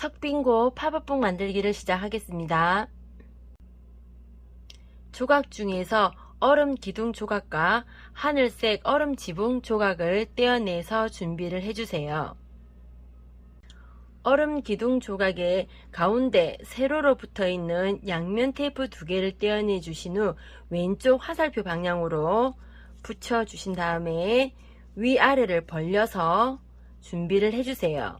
석빙고 팝업북 만들기를 시작하겠습니다. 조각 중에서 얼음 기둥 조각과 하늘색 얼음 지붕 조각을 떼어내서 준비를 해주세요. 얼음 기둥 조각의 가운데 세로로 붙어있는 양면 테이프 2개를 떼어내 주신 후 왼쪽 화살표 방향으로 붙여 주신 다음에 위아래를 벌려서 준비를 해주세요.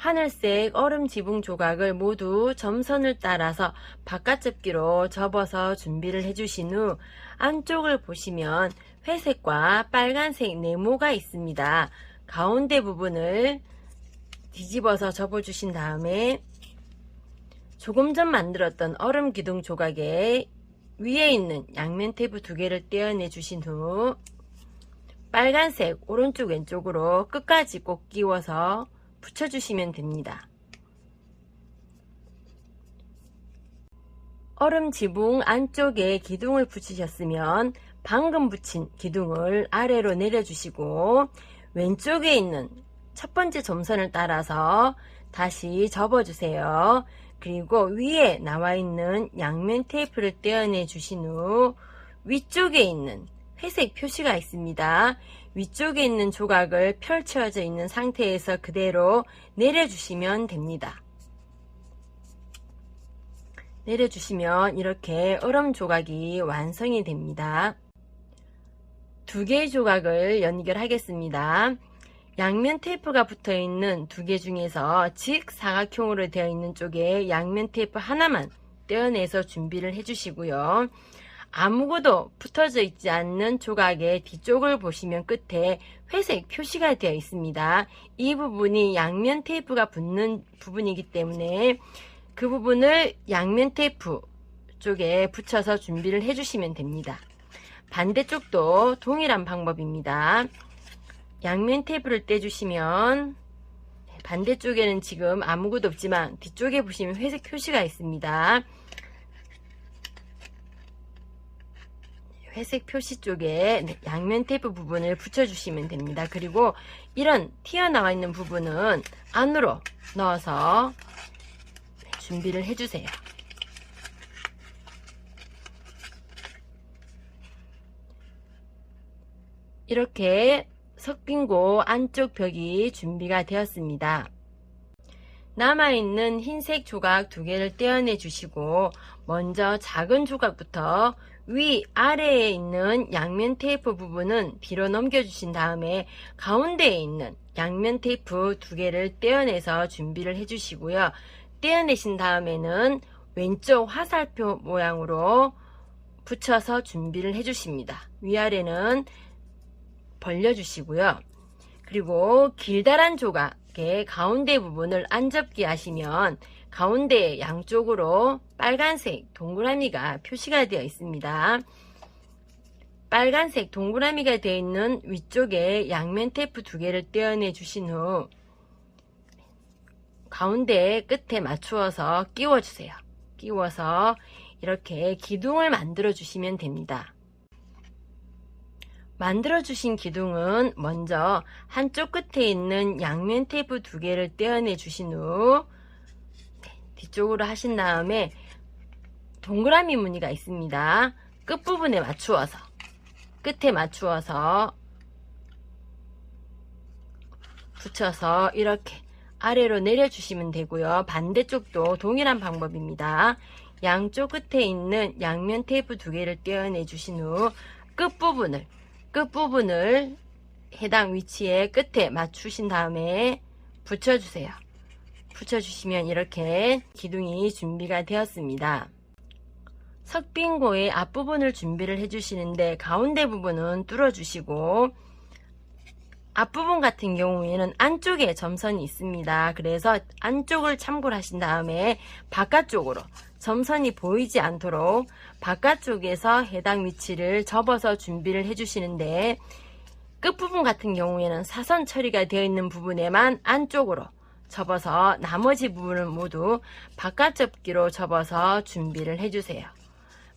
하늘색 얼음 지붕 조각을 모두 점선을 따라서 바깥 접기로 접어서 준비를 해주신 후 안쪽을 보시면 회색과 빨간색 네모가 있습니다. 가운데 부분을 뒤집어서 접어주신 다음에 조금 전 만들었던 얼음 기둥 조각의 위에 있는 양면 테이프 2개를 떼어내 주신 후 빨간색 오른쪽 왼쪽으로 끝까지 꼭 끼워서 붙여주시면 됩니다. 얼음 지붕 안쪽에 기둥을 붙이셨으면 방금 붙인 기둥을 아래로 내려주시고 왼쪽에 있는 첫 번째 점선을 따라서 다시 접어주세요. 그리고 위에 나와 있는 양면 테이프를 떼어내 주신 후 위쪽에 있는 회색 표시가 있습니다. 위쪽에 있는 조각을 펼쳐져 있는 상태에서 그대로 내려주시면 됩니다. 내려주시면 이렇게 얼음 조각이 완성이 됩니다. 2개의 조각을 연결하겠습니다. 양면 테이프가 붙어 있는 2개 중에서 직사각형으로 되어 있는 쪽에 양면 테이프 하나만 떼어내서 준비를 해주시고요. 아무것도 붙어져 있지 않는 조각의 뒤쪽을 보시면 끝에 회색 표시가 되어 있습니다. 이 부분이 양면 테이프가 붙는 부분이기 때문에 그 부분을 양면 테이프 쪽에 붙여서 준비를 해주시면 됩니다. 반대쪽도 동일한 방법입니다. 양면 테이프를 떼주시면 반대쪽에는 지금 아무것도 없지만 뒤쪽에 보시면 회색 표시가 있습니다. 회색 표시 쪽에 양면 테이프 부분을 붙여주시면 됩니다. 그리고 이런 튀어나와 있는 부분은 안으로 넣어서 준비를 해주세요. 이렇게 석빙고 안쪽 벽이 준비가 되었습니다. 남아있는 흰색 조각 2개를 떼어내 주시고 먼저 작은 조각부터 위아래에 있는 양면 테이프 부분은 뒤로 넘겨 주신 다음에 가운데에 있는 양면 테이프 2개를 떼어내서 준비를 해 주시고요. 떼어내신 다음에는 왼쪽 화살표 모양으로 붙여서 준비를 해 주십니다. 위아래는 벌려 주시고요. 그리고 길다란 조각의 가운데 부분을 안 접기 하시면 가운데 양쪽으로 빨간색 동그라미가 표시가 되어 있습니다. 빨간색 동그라미가 되어 있는 위쪽에 양면 테이프 2개를 떼어내 주신 후 가운데 끝에 맞추어서 끼워주세요. 끼워서 이렇게 기둥을 만들어 주시면 됩니다. 만들어 주신 기둥은 먼저 한쪽 끝에 있는 양면 테이프 2개를 떼어내 주신 후 뒤쪽으로 하신 다음에 동그라미 무늬가 있습니다. 끝부분에 맞추어서 끝에 맞추어서 붙여서 이렇게 아래로 내려주시면 되고요. 반대쪽도 동일한 방법입니다. 양쪽 끝에 있는 양면 테이프 2개를 떼어내 주신 후 끝부분을 해당 위치에 끝에 맞추신 다음에 붙여주세요. 붙여주시면 이렇게 기둥이 준비가 되었습니다. 석빙고의 앞부분을 준비를 해주시는데 가운데 부분은 뚫어주시고 앞부분 같은 경우에는 안쪽에 점선이 있습니다. 그래서 안쪽을 참고를 하신 다음에 바깥쪽으로 점선이 보이지 않도록 바깥쪽에서 해당 위치를 접어서 준비를 해주시는데 끝부분 같은 경우에는 사선 처리가 되어 있는 부분에만 안쪽으로 접어서 나머지 부분을 모두 바깥 접기로 접어서 준비를 해주세요.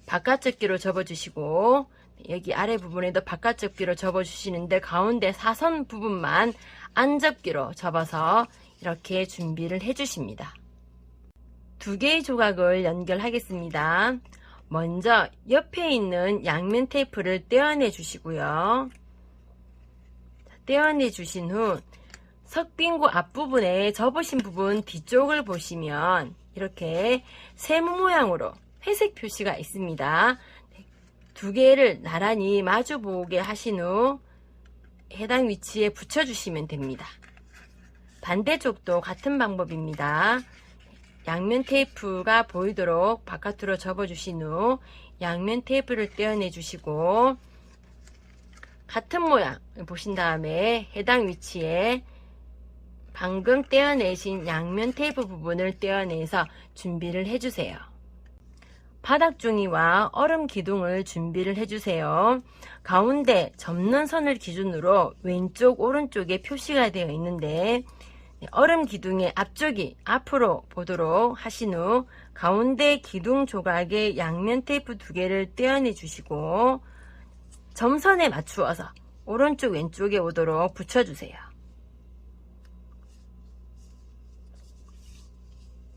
바깥 접기로 접어주시고 여기 아래 부분에도 바깥 접기로 접어주시는데 가운데 사선 부분만 안접기로 접어서 이렇게 준비를 해주십니다. 두 개의 조각을 연결하겠습니다. 먼저 옆에 있는 양면 테이프를 떼어내 주시고요. 떼어내 주신 후 석빙고 앞부분에 접으신 부분 뒤쪽을 보시면 이렇게 세모 모양으로 회색 표시가 있습니다. 두 개를 나란히 마주 보게 하신 후 해당 위치에 붙여주시면 됩니다. 반대쪽도 같은 방법입니다. 양면 테이프가 보이도록 바깥으로 접어주신 후 양면 테이프를 떼어내 주시고 같은 모양 보신 다음에 해당 위치에 방금 떼어내신 양면 테이프 부분을 떼어내서 준비를 해주세요. 바닥 종이와 얼음 기둥을 준비를 해주세요. 가운데 접는 선을 기준으로 왼쪽 오른쪽에 표시가 되어 있는데 얼음 기둥의 앞쪽이 앞으로 보도록 하신 후 가운데 기둥 조각에 양면 테이프 두 개를 떼어내 주시고 점선에 맞추어서 오른쪽 왼쪽에 오도록 붙여주세요.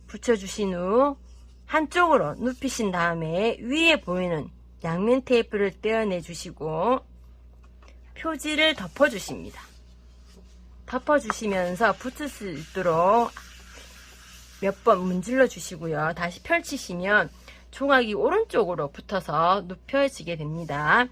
붙여주신 후 한쪽으로 눕히신 다음에 위에 보이는 양면 테이프를 떼어내 주시고 표지를 덮어 주십니다. 덮어 주시면서 붙을 수 있도록 몇 번 문질러 주시고요. 다시 펼치시면 조각이 오른쪽으로 붙어서 눕혀지게 됩니다.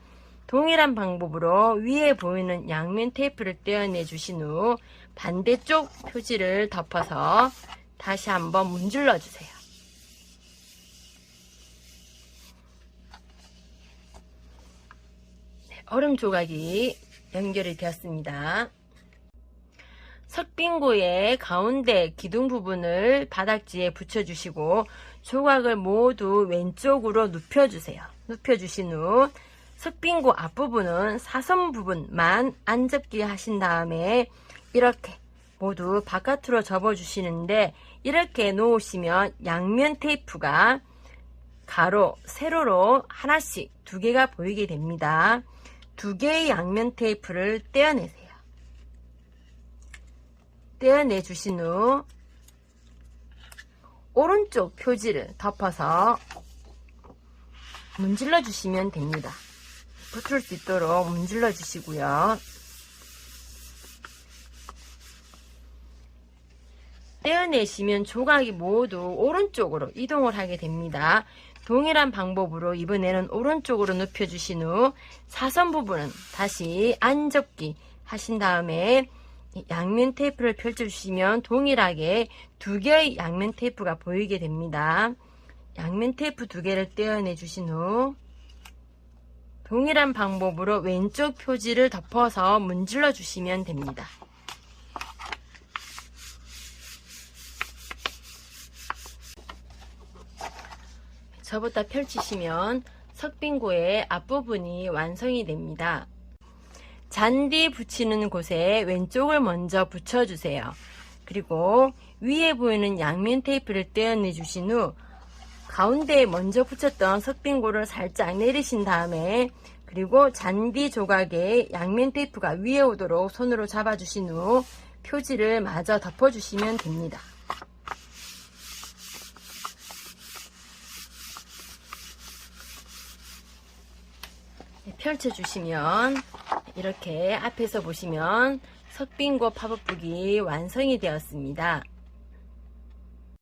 동일한 방법으로 위에 보이는 양면 테이프를 떼어내 주신 후 반대쪽 표지를 덮어서 다시 한번 문질러 주세요. 얼음 조각이 연결이 되었습니다. 석빙고의 가운데 기둥 부분을 바닥지에 붙여주시고 조각을 모두 왼쪽으로 눕혀주세요. 눕혀주신 후 석빙고 앞부분은 사선 부분만 안접기 하신 다음에 이렇게 모두 바깥으로 접어주시는데 이렇게 놓으시면 양면 테이프가 가로, 세로로 하나씩 두 개가 보이게 됩니다. 두 개의 양면 테이프를 떼어내세요. 떼어내 주신 후 오른쪽 표지를 덮어서 문질러 주시면 됩니다. 붙을 수 있도록 문질러 주시고요. 떼어내시면 조각이 모두 오른쪽으로 이동을 하게 됩니다. 동일한 방법으로 이번에는 오른쪽으로 눕혀주신 후 사선 부분은 다시 안접기 하신 다음에 양면 테이프를 펼쳐주시면 동일하게 두 개의 양면 테이프가 보이게 됩니다. 양면 테이프 두 개를 떼어내 주신 후 동일한 방법으로 왼쪽 표지를 덮어서 문질러 주시면 됩니다. 접었다 펼치시면 석빙고의 앞부분이 완성이 됩니다. 잔디 붙이는 곳에 왼쪽을 먼저 붙여주세요. 그리고 위에 보이는 양면 테이프를 떼어내 주신 후 가운데에 먼저 붙였던 석빙고를 살짝 내리신 다음에 그리고 잔디 조각에 양면 테이프가 위에 오도록 손으로 잡아주신 후 표지를 마저 덮어주시면 됩니다. 펼쳐주시면 이렇게 앞에서 보시면 석빙고 팝업북이 완성이 되었습니다.